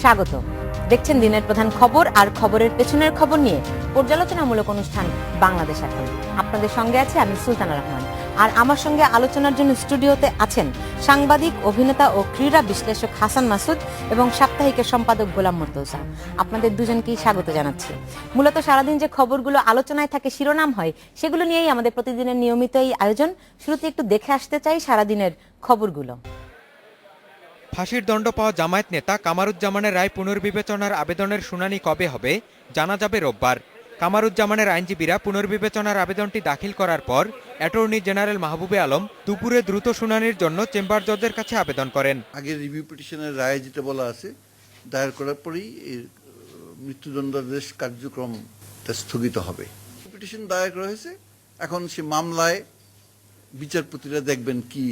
স্বাগত। দেখছেন দিনের প্রধান খবর আর খবরের পেছনের খবর নিয়ে পর্যালোচনামূলক অনুষ্ঠান বাংলাদেশ এখন। আপনাদের সঙ্গে আছে আমি সুলতানা রহমান, আর আমার সঙ্গে আলোচনার জন্য স্টুডিওতে আছেন সাংবাদিক, অভিনেতা ও ক্রীড়া বিশ্লেষক হাসান মাসুদ এবং সাপ্তাহিকের সম্পাদক গোলাম মুর্তজা। আপনাদের দুজনকেই স্বাগত জানাচ্ছি। মূলত সারাদিন যে খবরগুলো আলোচনায় থাকে, শিরোনাম হয়, সেগুলো নিয়েই আমাদের প্রতিদিনের নিয়মিত এই আয়োজন। শুরুতে একটু দেখে আসতে চাই সারাদিনের খবরগুলো। ফাঁসির দণ্ড পাওয়া জামায়াত নেতা কামারুজ্জামানের রায় পুনর্বিবেচনার আবেদনের শুনানি কবে হবে জানা যাবে রোববার। কামারুজ্জামানের আইনজীবীরা পুনর্বিবেচনার আবেদনটি দাখিল করার পর অ্যাটর্নি জেনারেল মাহবুবে আলম দুপুরে দ্রুত শুনানির জন্য চেম্বার জজের কাছে আবেদন করেন। আগে রিভিউ পিটিশনের রায় যেটা বলা আছে, দায়ের করার পরেই এই মৃত্যুদণ্ডাদেশ কার্যক্রমটা স্থগিত হবে। পিটিশন দায়ের করা হয়েছে, এখন সে মামলায় বিচারপতিরা দেখবেন কি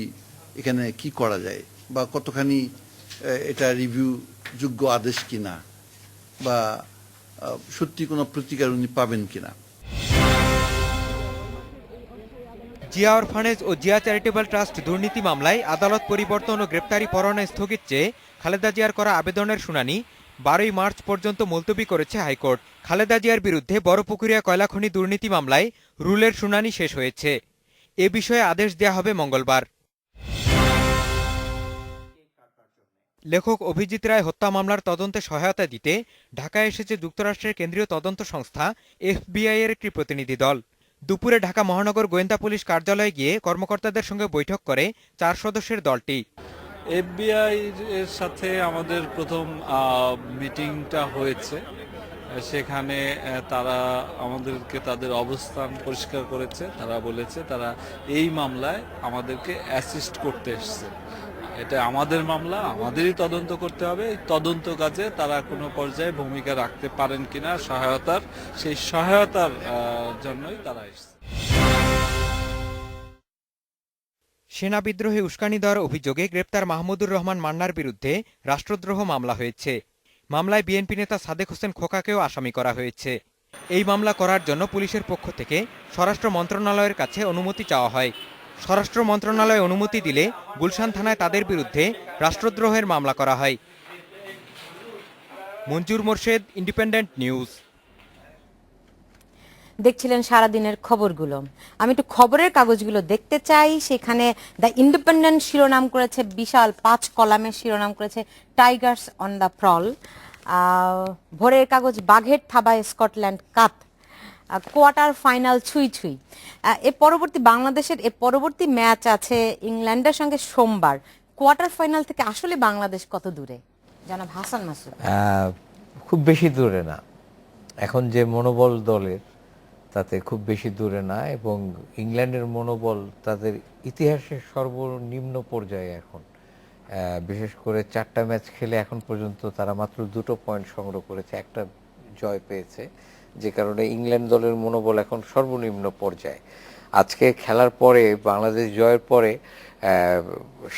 এখানে কি করা যায়, বা কতখানি এটা রিভিউ যোগ্য আদেশ কিনা, বা সত্যি কোনো প্রতিকার উনি পাবেন কিনা। জিয়া অরফানেজ ও জিয়া চ্যারিটেবল ট্রাস্ট দুর্নীতি মামলায় আদালত পরিবর্তন ও গ্রেপ্তারি পরোয়ানা স্থগিত চেয়ে খালেদা জিয়ার করা আবেদনের শুনানি 12 মার্চ পর্যন্ত মুলতবি করেছে হাইকোর্ট। খালেদা জিয়ার বিরুদ্ধে বড়পুকুরিয়া কয়লাখনি দুর্নীতি মামলায় রুলের শুনানি শেষ হয়েছে। এ বিষয়ে আদেশ দেয়া হবে মঙ্গলবার। লেখক অভিজিৎ রায় হত্যা মামলার তদন্তে সহায়তা দিতে ঢাকায় এসেছে যুক্তরাষ্ট্রের কেন্দ্রীয় তদন্ত সংস্থা FBI এর একটি প্রতিনিধি দল। দুপুরে ঢাকা মহানগর গোয়েন্দা পুলিশ কার্যালয়ে গিয়ে কর্মকর্তাদের সঙ্গে বৈঠক করে 4 সদস্যের দলটি। FBI এর সাথে আমাদের প্রথম মিটিংটা হয়েছে, সেখানে তারা আমাদেরকে তাদের অবস্থান পরিষ্কার করেছে। তারা বলেছে তারা এই মামলায় আমাদেরকে অ্যাসিস্ট করতে এসছে। এটা আমাদের মামলা, আমাদেরই তদন্ত করতে হবে। এই তদন্ত কাজে তারা কোনো পর্যায়ে ভূমিকা রাখতে পারেন কিনা সেই সহায়তার জন্যই তারা এসছে। সেনা বিদ্রোহে উস্কানি দেওয়ার অভিযোগে গ্রেপ্তার মাহমুদুর রহমান মান্নার বিরুদ্ধে রাষ্ট্রদ্রোহ মামলা হয়েছে। মামলায় বিএনপি নেতা সাদেক হোসেন খোকাকেও আসামি করা হয়েছে। এই মামলা করার জন্য পুলিশের পক্ষ থেকে স্বরাষ্ট্র মন্ত্রণালয়ের কাছে অনুমতি চাওয়া হয়। স্বরাষ্ট্র মন্ত্রণালয় অনুমতি দিলে গুলশান থানায় তাদের বিরুদ্ধে রাষ্ট্রদ্রোহের মামলা করা হয়। মঞ্জুর মোর্শেদ, ইন্ডিপেন্ডেন্ট নিউজ। দেখছিলেন সারাদিনের খবরগুলো। আমি একটু খবরের কাগজগুলো দেখতে চাই। সেখানে দ্য ইন্ডিপেন্ডেন্ট শিরোনাম করেছে, বিশাল 5 কলামের শিরোনাম করেছে টাইগার্স অন দ্য প্রল। ভোরের কাগজ বাঘের থাবায় স্কটল্যান্ড কাত, কোয়ার্টার ফাইনাল ছুঁই ছুঁই। বাংলাদেশের পরবর্তী ম্যাচ আছে ইংল্যান্ডের সঙ্গে সোমবার। কোয়ার্টার ফাইনাল থেকে আসলে বাংলাদেশ কত দূরে জনাব হাসান মাসুদ? খুব বেশি দূরে না। এখন যে মনোবল দলের, তাতে খুব বেশি দূরে না, এবং ইংল্যান্ডের মনোবল তাদের ইতিহাসের সর্বনিম্ন পর্যায়ে এখন। বিশেষ করে 4টা ম্যাচ খেলে এখন পর্যন্ত তারা মাত্র 2টো পয়েন্ট সংগ্রহ করেছে, একটা জয় পেয়েছে, যে কারণে ইংল্যান্ড দলের মনোবল এখন সর্বনিম্ন পর্যায়ে। আজকে খেলার পরে, বাংলাদেশ জয়ের পরে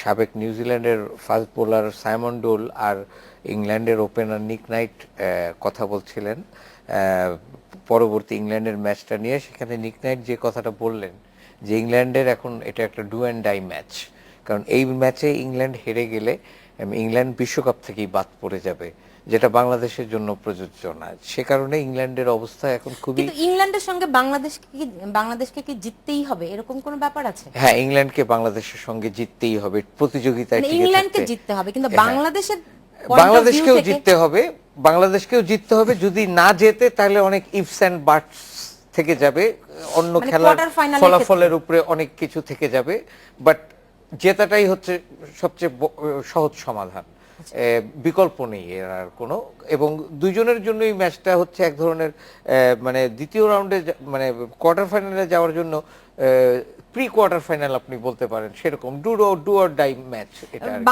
সাবেক নিউজিল্যান্ডের ফাস্ট বোলার সাইমন ডোল আর ইংল্যান্ডের ওপেনার নিক নাইট কথা বলছিলেন পরবর্তী ইংল্যান্ডের ম্যাচটা নিয়ে। সেখানে নিক নাইট যে কথাটা বললেন যে ইংল্যান্ডের এখন এটা একটা ডু অ্যান্ড ডাই ম্যাচ, কারণ এই ম্যাচে ইংল্যান্ড হেরে গেলে ইংল্যান্ড বিশ্বকাপ থেকেই বাদ পড়ে যাবে, যেটা বাংলাদেশের জন্য প্রযোজ্য না। সে কারণে ইংল্যান্ডের অবস্থা এখন খুবই। কিন্তু ইংল্যান্ডের সঙ্গে বাংলাদেশকে কি জিততেই হবে এরকম কোনো ব্যাপার আছে? হ্যাঁ, ইংল্যান্ডকে বাংলাদেশের সঙ্গে জিততেই হবে প্রতিযোগিতায়। ইংল্যান্ডকে জিততে হবে, কিন্তু বাংলাদেশকেও জিততে হবে। বাংলাদেশকেও জিততে হবে। যদি না জেতে তাহলে অনেক ইফস অ্যান্ড বাটস থেকে যাবে, অন্য খেলার ফলাফলের উপরে অনেক কিছু থেকে যাবে। বাট জেতাটাই হচ্ছে সবচেয়ে সহজ সমাধান, বিকল্প নেই এর আর কোনো। এবং দুইজনের জন্য এই ম্যাচটা হচ্ছে এক ধরনের মানে দ্বিতীয় রাউন্ডে, মানে কোয়ার্টার ফাইনালে যাওয়ার জন্য প্রি কোয়ার্টার ফাইনাল আপনি বলতে পারেন, সেরকম do or die match.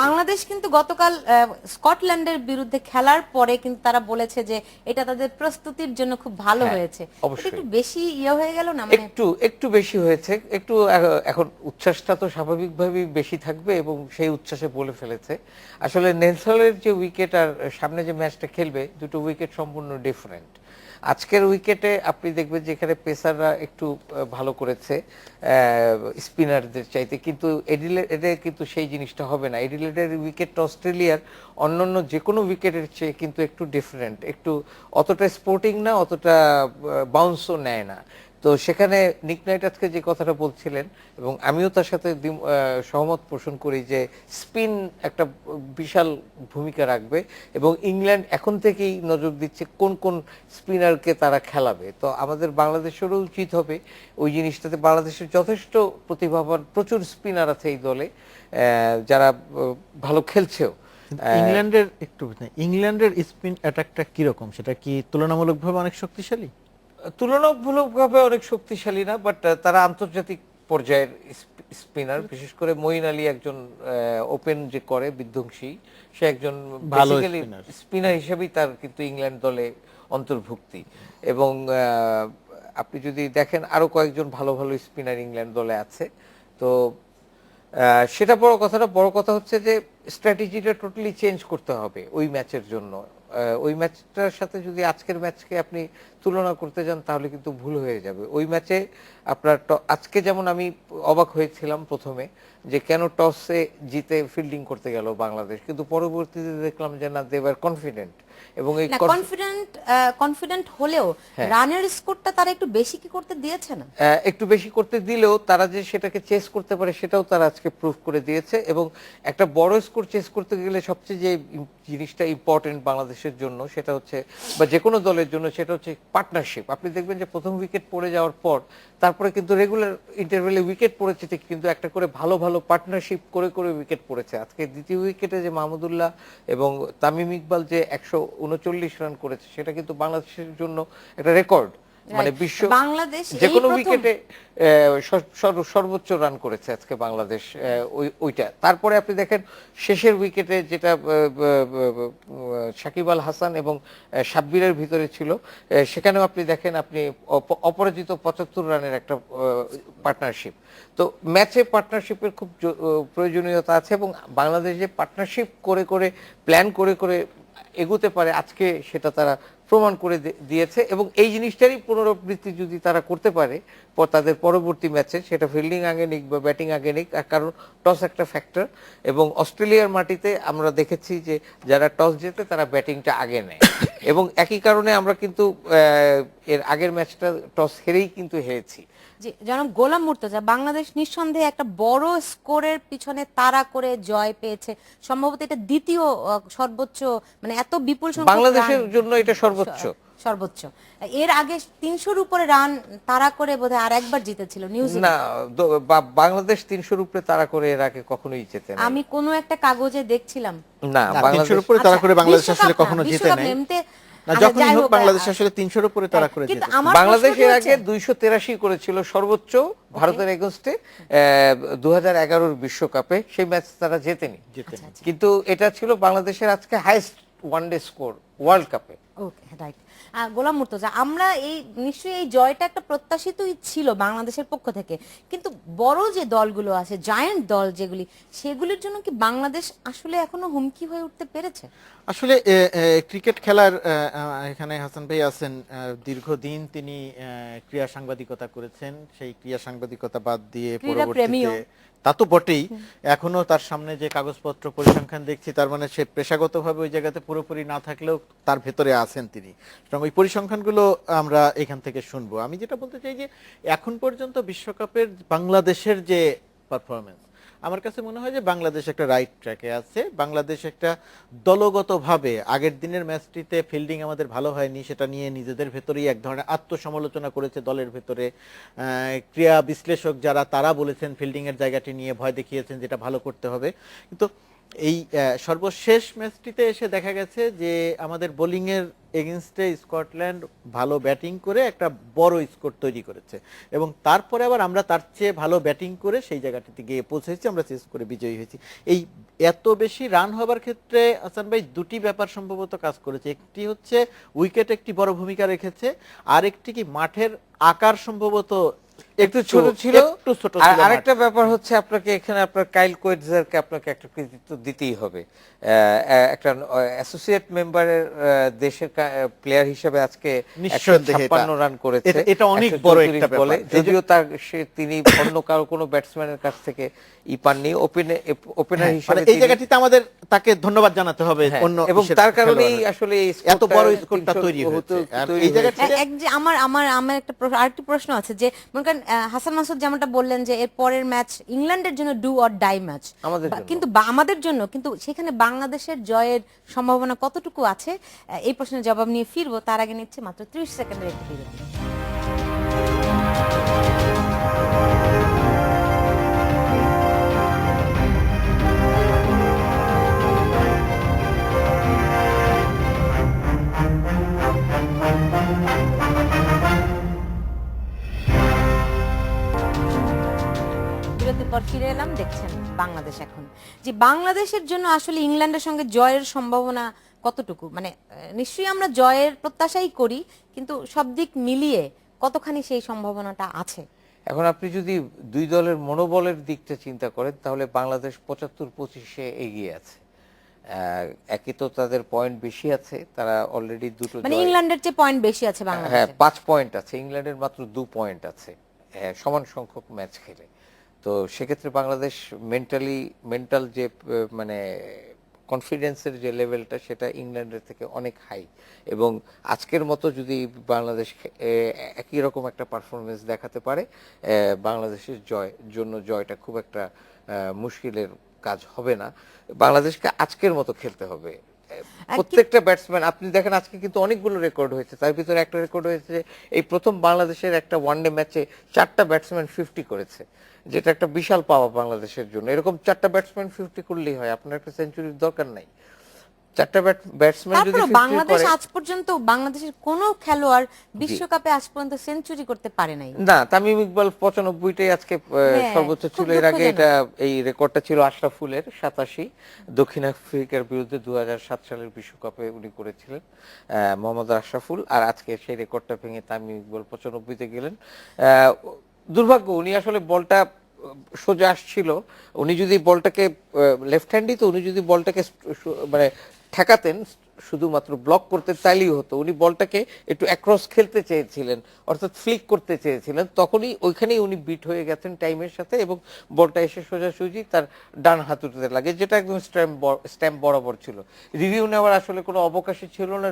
Bangladesh কিন্তু গতকাল স্কটল্যান্ডের বিরুদ্ধে খেলার পরে কিন্তু তারা বলেছে যে এটা তাদের প্রস্তুতির জন্য খুব ভালো হয়েছে। একটু বেশি হয়ে গেল না? একটু বেশি হয়েছে, একটু। এখন উচ্ছ্বাসটা তো স্বাভাবিকভাবেই বেশি থাকবে, এবং সেই উচ্ছ্বাসে বলে ফেলেছে। আসলে নেলসনের যে উইকেট আর সামনে যে ম্যাচটা খেলবে, দুটো উইকেট সম্পূর্ণ ডিফারেন্ট। আজকের উইকেটে আপনি দেখবেন যে এখানে পেসাররা একটু ভালো করেছে স্পিনারদের চাইতে, কিন্তু এডিলেডে কিন্তু সেই জিনিসটা হবে না। এডিলেডের উইকেটটা অস্ট্রেলিয়ার অন্যান্য যে কোনো উইকেটের চেয়ে কিন্তু একটু ডিফারেন্ট, একটু অতটা স্পোর্টিং না, অতটা বাউন্সও নেয় না। তো সেখানে নিক নাইট আজকে যে কথাটা বলছিলেন এবং আমিও তার সাথে সহমত পোষণ করি যে স্পিন একটা বিশাল ভূমিকা রাখবে এবং ইংল্যান্ড এখন থেকেই নজর দিচ্ছে কোন কোন স্পিনারকে তারা খেলাবে। তো আমাদের বাংলাদেশেরও উচিত হবে ওই জিনিসটাতে। বাংলাদেশের যথেষ্ট প্রতিভাবান প্রচুর স্পিনার আছে এই দলে যারা ভালো খেলছেও। ইংল্যান্ডের স্পিন অ্যাটাকটা কিরকম, সেটা কি তুলনামূলকভাবে অনেক শক্তিশালী? তুলনামূলকভাবে অনেক শক্তিশালী না, বাট তারা আন্তর্জাতিক পর্যায়ের স্পিনার। বিশেষ করে মঈন আলী একজন ওপেন যে করে বিধ্বংসী, সে একজন ভালো স্পিনার হিসেবেই তার কিন্তু ইংল্যান্ড দলে অন্তর্ভুক্তি। এবং আপনি যদি দেখেন আরো কয়েকজন ভালো ভালো স্পিনার ইংল্যান্ড দলে আছে। তো সেটা বড় কথা না, বড় কথা হচ্ছে যে স্ট্র্যাটেজিটা টোটালি চেঞ্জ করতে হবে ওই ম্যাচের জন্য। ওই ম্যাচটার সাথে যদি আজকের ম্যাচকে আপনি তুলনা করতে যান তাহলে কিন্তু ভুল হয়ে যাবে। ওই ম্যাচে আপনার আজকে যেমন আমি অবাক হয়েছিলাম প্রথমে যে কেন টসে জিতে ফিল্ডিং করতে গেল বাংলাদেশ, কিন্তু পরবর্তীতে দেখলাম যে না, দে ওয়্যার কনফিডেন্ট। এবং এই কনফিডেন্ট হলেও রানের স্কোরটা তারা একটু বেশি কি করতে দিয়েছে না? একটু বেশি করতে দিলেও তারা যে সেটাকে চেস করতে পারে সেটাও তারা আজকে প্রুভ করে দিয়েছে। এবং একটা বড় স্কোর চেস করতে গেলে সবচেয়ে যে জিনিসটা ইম্পর্টেন্ট বাংলাদেশের জন্য সেটা হচ্ছে, বা যে কোনো দলের জন্য, সেটা হচ্ছে পার্টনারশিপ। আপনি দেখবেন যে প্রথম উইকেট পড়ে যাওয়ার পর তারপরে কিন্তু রেগুলার ইন্টারভেলে উইকেট পড়েছে ঠিক, কিন্তু একটা করে ভালো ভালো পার্টনারশিপ করে করে উইকেট পড়েছে। আজকে দ্বিতীয় উইকেটে যে মাহমুদুল্লাহ এবং তামিম ইকবাল যে 139 রান করেছে সেটা কিন্তু বাংলাদেশের জন্য একটা রেকর্ড। মানে বিশ্ব বাংলাদেশ যে কোনো উইকেটে সর্বোচ্চ রান করেছে আজকে বাংলাদেশ ওইটা। তারপরে আপনি দেখেন শেষের উইকেটে যেটা সাকিব আল হাসান এবং সাব্বিরের ভিতরে ছিল, সেখানেও আপনি দেখেন আপনি অপরাজিত 75 রানের একটা পার্টনারশিপ। তো ম্যাচে পার্টনারশিপের খুব প্রয়োজনীয়তা আছে এবং বাংলাদেশ যে পার্টনারশিপ করে করে প্ল্যান করে করে এগোতে পারে আজকে সেটা তারা প্রমাণ করে দিয়েছে। এবং এই জিনিসটারই পুনরাবৃত্তি যদি তারা করতে পারে তাদের পরবর্তী ম্যাচে, সেটা ফিল্ডিং আগে নিক বা ব্যাটিং আগে নিক, কারণ টস একটা ফ্যাক্টর। এবং অস্ট্রেলিয়ার মাটিতে আমরা দেখেছি যে যারা টস জেতে তারা ব্যাটিংটা আগে নেয় এবং একই কারণে আমরা কিন্তু এর আগের ম্যাচটা টস হেরেই কিন্তু হেরেছি। জি, জনাব গোলাম মুর্তজা, বাংলাদেশ নিঃসন্দেহে একটা বড় স্কোরের পিছনে তাড়া করে জয় পেয়েছে। সম্ভবত এটা দ্বিতীয় সর্বোচ্চ, মানে এত বিপুল সংখ্যক বাংলাদেশের জন্য এটা সর্বোচ্চ। এর আগে 300-র উপরে রান তাড়া করে বোধহয় আর একবার জিতেছিল নিউজিল্যান্ড। না, বাংলাদেশ 300-র উপরে তাড়া করে এর আগে কখনোই জেতে না। আমি কোনো একটা কাগজে দেখছিলাম না, 300-র উপরে তাড়া করে বাংলাদেশ আসলে কখনো জিতে নাই। না, যখনই হোক বাংলাদেশ আসলে 300-র উপরে তাড়া করে জিতেছে। বাংলাদেশ এর আগে 283 করেছিল সর্বোচ্চ ভারতের এগেইনস্টে 2011-র বিশ্বকাপে, সেই ম্যাচ তারা জেতেনি। কিন্তু এটা ছিল বাংলাদেশের আজকে হাইয়েস্ট ওয়ানডে স্কোর ওয়ার্ল্ড কাপে। ওকে, রাইট। গোলাম মুর্তজা, আমরা নিশ্চয়ই এই জয়টা একটা প্রত্যাশিতই ছিল বাংলাদেশের পক্ষ থেকে, কিন্তু বড় যে দলগুলো আছে, জায়ান্ট দল যেগুলি, সেগুলির জন্য কি বাংলাদেশ আসলে এখনো হুমকি হয়ে উঠতে পেরেছে? আসলে ক্রিকেট খেলার এখানে হাসান ভাই আছেন, দীর্ঘদিন তিনি ক্রীড়া সাংবাদিকতা করেছেন। সেই ক্রীড়া সাংবাদিকতা বাদ দিয়ে পরবর্তীতে, তা তো বটেই, এখনো তার সামনে যে কাগজপত্র পরিসংখ্যান দেখছি, তার মানে সে পেশাগতভাবে ওই জায়গাতে পুরোপুরি না থাকলেও তার ভেতরে আছেন তিনি। সুতরাং ওই পরিসংখ্যানগুলো আমরা এখান থেকে শুনবো। আমি যেটা বলতে চাই যে এখন পর্যন্ত বিশ্বকাপের বাংলাদেশের যে পারফরমেন্স, আমার কাছে মনে হয় যে বাংলাদেশ একটা রাইট ট্র্যাকে আছে। বাংলাদেশ একটা দলগতভাবে, আগের দিনের ম্যাচটিতে ফিল্ডিং আমাদের ভালো হয়নি, সেটা নিয়ে নিজেদের ভেতরেই এক ধরনের আত্মসমালোচনা করেছে দলের ভেতরে। ক্রীড়া বিশ্লেষক যারা, তারা বলেছেন ফিল্ডিং এর জায়গাটি নিয়ে ভয় দেখিয়েছেন, যেটা ভালো করতে হবে। কিন্তু এই সর্বশেষ ম্যাচটিতে এসে দেখা গেছে যে আমাদের বোলিং এর এগেইনস্টে স্কটল্যান্ড ভালো ব্যাটিং করে একটা বড় স্কোর তৈরি করেছে এবং তারপরে আবার আমরা তার চেয়ে ভালো ব্যাটিং করে সেই জায়গাটিতে গিয়ে পৌঁছেছি, আমরা চেস করে বিজয়ী হয়েছি। এই এত বেশি রান হবার ক্ষেত্রে হাসান ভাই দুটি ব্যাপার সম্ভবত কাজ করেছে। একটি হচ্ছে উইকেট একটি বড় ভূমিকা রেখেছে, আর একটি কি মাঠের আকার সম্ভবত একটু ছোট ছিল। একটু ছোট আর ছিল আরেকটা মাঠ। ব্যাপার হচ্ছে আপনাকে এখানে আপনার কাইল কোয়েটজারকে আপনাকে একটা কৃতিত্ব দিতেই হবে। একটা অ্যাসোসিয়েট মেম্বারের দেশের প্লেয়ার হিসেবে আজকে নিঃসন্দেহে 156 রান করেছে, এটা অনেক বড় 134 একটা বলে। ব্যাপার। যদিও তিনি অন্য কারো কোনো ব্যাটসম্যানের কাছ থেকে পাননি, ওপেনার হ্যাঁ, হিসেবে মানে এই জায়গাটিতে আমাদের তাকে ধন্যবাদ জানাতে হবে হ্যাঁ, অন্য এবং দেশের তার কারণেই খেলোয়াড়রা। আসলে এই এত বড় স্কোরটা স্কোরটা 300 তৈরি হয়েছে। আর তৈরি এই হয়েছে। জায়গাটিতে এক যে আমার আমার আমার একটা আরেকটি প্রশ্ন আছে যে মনে করেন হাসান মাসুদ যেমনটা বললেন যে এর পরের ম্যাচ ইংল্যান্ডের জন্য ডু অর ডাই ম্যাচ, আমাদের জন্য। কিন্তু আমাদের জন্য কিন্তু সেখানে বাংলাদেশের জয়ের সম্ভাবনা কতটুকু আছে? এই প্রশ্নের জবাব নিয়ে ফিরবো, তার আগে নিচ্ছে মাত্র 30 সেকেন্ডের একটি বিরতি। বিরতির পর ফিরে এলাম, দেখছেন বাংলাদেশ এখন। যে বাংলাদেশের জন্য আসলে ইংল্যান্ডের সঙ্গে জয়ের সম্ভাবনা কতটুকু, মানে নিশ্চয়ই আমরা জয়ের প্রত্যাশাই করি, কিন্তু সব দিক মিলিয়ে কতখানি সেই সম্ভাবনাটা আছে? এখন আপনি যদি দুই দলের মনোবলের দিকটা চিন্তা করেন তাহলে বাংলাদেশ 75-25 এগিয়ে আছে। একই তো তাদের পয়েন্ট বেশি আছে, তারা অলরেডি দুটো মানে ইংল্যান্ডের চেয়ে পয়েন্ট বেশি আছে হ্যাঁ বাংলাদেশে। 5 পয়েন্ট আছে, ইংল্যান্ডের মাত্র 2 পয়েন্ট আছে সমান সংখ্যক ম্যাচ খেলে। তো সেক্ষেত্রে বাংলাদেশ মেন্টাল যে মানে কনফিডেন্সের যে লেভেলটা সেটা ইংল্যান্ডের থেকে অনেক হাই। এবং আজকের মতো যদি বাংলাদেশ একই রকম একটা পারফরমেন্স দেখাতে পারে, বাংলাদেশের জয়টা খুব একটা মুশকিলের কাজ হবে না। বাংলাদেশকে আজকের মতো খেলতে হবে। প্রত্যেকটা ব্যাটসম্যান আপনি দেখেন আজকে কিন্তু অনেকগুলো রেকর্ড হয়েছে, তার ভিতরে একটা রেকর্ড হয়েছে এই প্রথম বাংলাদেশের একটা ওয়ানডে ম্যাচে 4টা ব্যাটসম্যান 50 করেছে, যেটা একটা বিশাল পাওয়া বাংলাদেশের জন্য। এরকম 4টা ব্যাটসম্যান 50 করলেই হয়, আপনার একটা সেঞ্চুরির দরকার নাই। 4টা ব্যাটসম্যান যদি তারপরে 50 বাংলাদেশ করে, আজ পর্যন্ত বাংলাদেশের কোনো খেলোয়াড় বিশ্বকাপে আজ পর্যন্ত সেঞ্চুরি করতে পারে নাই। না, তামিম ইকবাল 95টাই আজকে সর্বোচ্চ খুব ছিল। এর আগে দুঃখজনক। এটা এই রেকর্ডটা ছিল আশরাফুলের 87, দক্ষিণ আফ্রিকার বিরুদ্ধে 2007 সালের বিশ্বকাপে উনি করেছিলেন মোহাম্মদ আশরাফুল। আর আজকে সেই রেকর্ডটা ভেঙে তামিম ইকবাল 95তে গেলেন। দুর্ভাগ্য, উনি আসলে বলটা সোজা আসছিল, উনি যদি বলটাকে লেফট হ্যান্ডই তো, উনি যদি বলটাকে মানে ঠেকাতেন, শুধুমাত্র ব্লক করতে তাইলেই হতো। উনি বলটাকে একটু অ্যাক্রস খেলতে চেয়েছিলেন, অর্থাৎ ফ্লিক করতে চেয়েছিলেন, তখনই ওইখানেই উনি বিট হয়ে গেছেন টাইমের সাথে এবং বলটা এসে সোজাসুজি তার ডান হাতুড়িতে লাগে, যেটা একদম স্ট্যাম্প বরাবর ছিল। রিভিউ নেওয়ার আসলে কোনো অবকাশই ছিল না।